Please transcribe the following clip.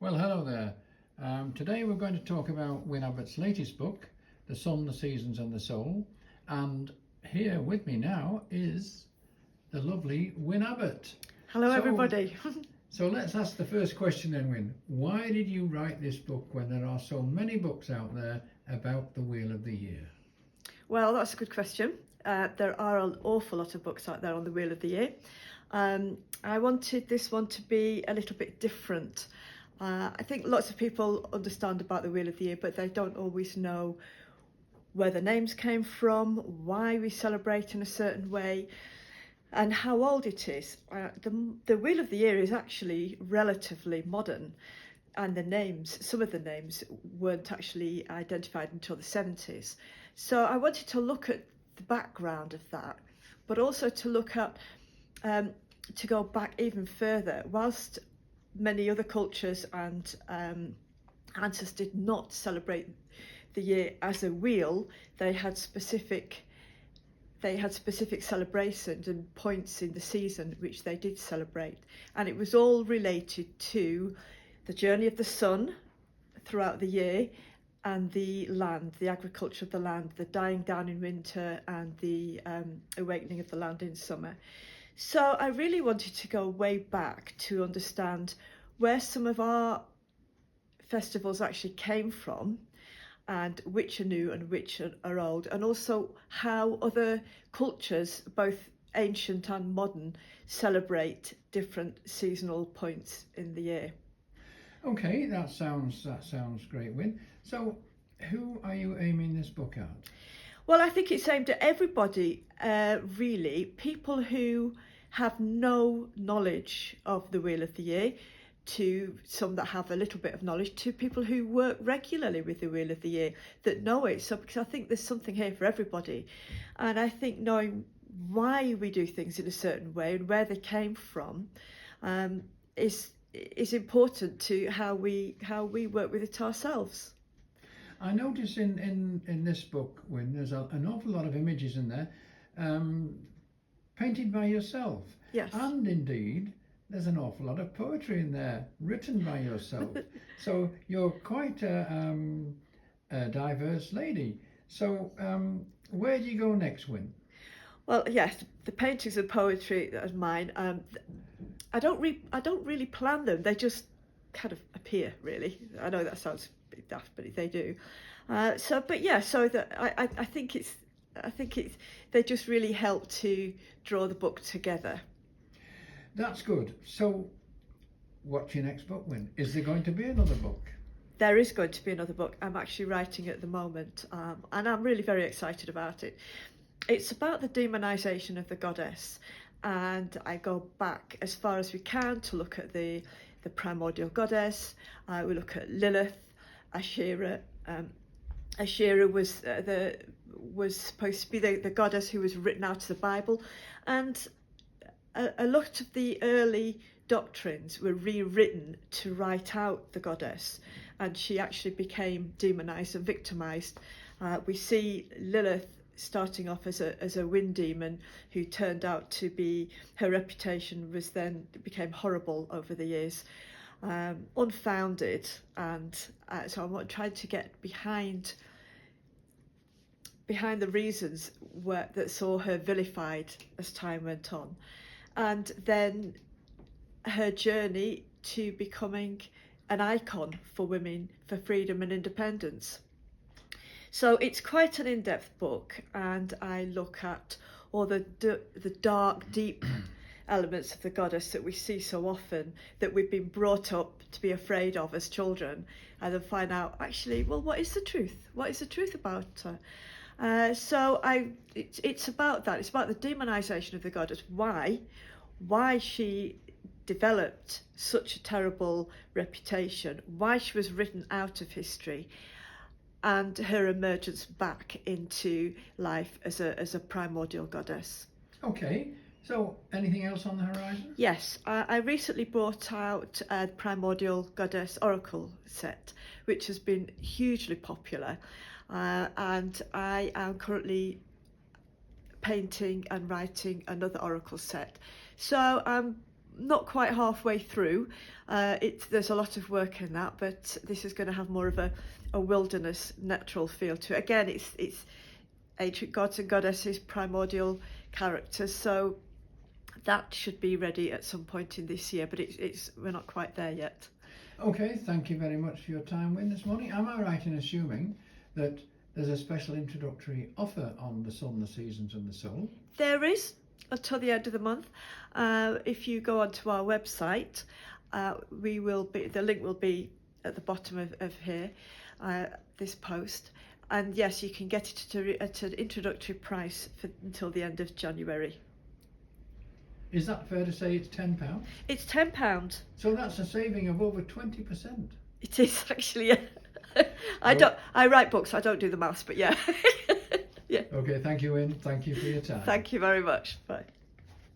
Well, hello there. Today we're going to talk about Wyn Abbot's latest book, The Sun, the Seasons and the Soul. And here with me now is the lovely Wyn Abbot. Hello, everybody. So let's ask the first question then, Wyn. Why did you write this book when there are so many books out there about the Wheel of the Year? Well, that's a good question. There are an awful lot of books out there on the Wheel of the Year. I wanted this one to be a little bit different. I think lots of people understand about the Wheel of the Year, but they don't always know where the names came from, why we celebrate in a certain way, and how old it is. The Wheel of the Year is actually relatively modern, and some of the names weren't actually identified until the 70s. So I wanted to look at the background of that, but also to look at, to go back even further. Whilst many other cultures and ancestors did not celebrate the year as a wheel, they had specific celebrations and points in the season which they did celebrate, and it was all related to the journey of the sun throughout the year and the land, the agriculture of the land, the dying down in winter and the awakening of the land in summer. So I really wanted to go way back to understand where some of our festivals actually came from, and which are new and which are old, and also how other cultures, both ancient and modern, celebrate different seasonal points in the year. Okay, that sounds great, Wyn. So who are you aiming this book at? Well, I think it's aimed at everybody, really. People who have no knowledge of the Wheel of the Year, to some that have a little bit of knowledge, to people who work regularly with the Wheel of the Year that know it. So because I think there's something here for everybody. And I think knowing why we do things in a certain way and where they came from is important to how we work with it ourselves. I notice in this book, Wyn, there's an awful lot of images in there, painted by yourself. Yes. And indeed, there's an awful lot of poetry in there, written by yourself. So you're quite a diverse lady. So where do you go next, Wyn? Well, yes, the paintings and poetry are mine. I don't really plan them. They just kind of appear, really. I know that sounds a bit daft, but they do. So that I think they just really help to draw the book together. That's good. So what's your next book, Wyn? Is there going to be another book? There is going to be another book. I'm actually writing at the moment, and I'm really very excited about it. It's about the demonisation of the goddess, and I go back as far as we can to look at the primordial goddess. We look at Lilith, Asherah. Asherah was supposed to be the goddess who was written out of the Bible, and a lot of the early doctrines were rewritten to write out the goddess, and she actually became demonized and victimized. We see Lilith starting off as a wind demon who turned out to be, her reputation became horrible over the years, unfounded, and so I'm trying to get behind the reasons that saw her vilified as time went on, and then her journey to becoming an icon for women, for freedom and independence. So it's quite an in-depth book, and I look at all the dark, deep elements of the goddess that we see so often, that we've been brought up to be afraid of as children, and then find out, actually, well, what is the truth? What is the truth about her? It's about that. It's about the demonisation of the goddess, why she developed such a terrible reputation, why she was written out of history, and her emergence back into life as a primordial goddess. Okay, so anything else on the horizon? Yes, I recently brought out a primordial goddess oracle set, which has been hugely popular, and I am currently painting and writing another oracle set. So I'm not quite halfway through. There's a lot of work in that, but this is going to have more of a wilderness, natural feel to it. Again, it's ancient gods and goddesses, primordial characters, so that should be ready at some point in this year, but we're not quite there yet. Okay, thank you very much for your time, Wyn, this morning. Am I right in assuming that there's a special introductory offer on the Sun, the Seasons and the Soul? There is, until the end of the month. If you go onto our website, the link will be at the bottom of here, this post. And yes, you can get it at an introductory price until the end of January. Is that fair to say it's £10? It's £10. So that's a saving of over 20%. It is actually. Yeah. I write books. I don't do the maths, but yeah. Yeah. Okay, thank you, Wyn. Thank you for your time. Thank you very much. Bye.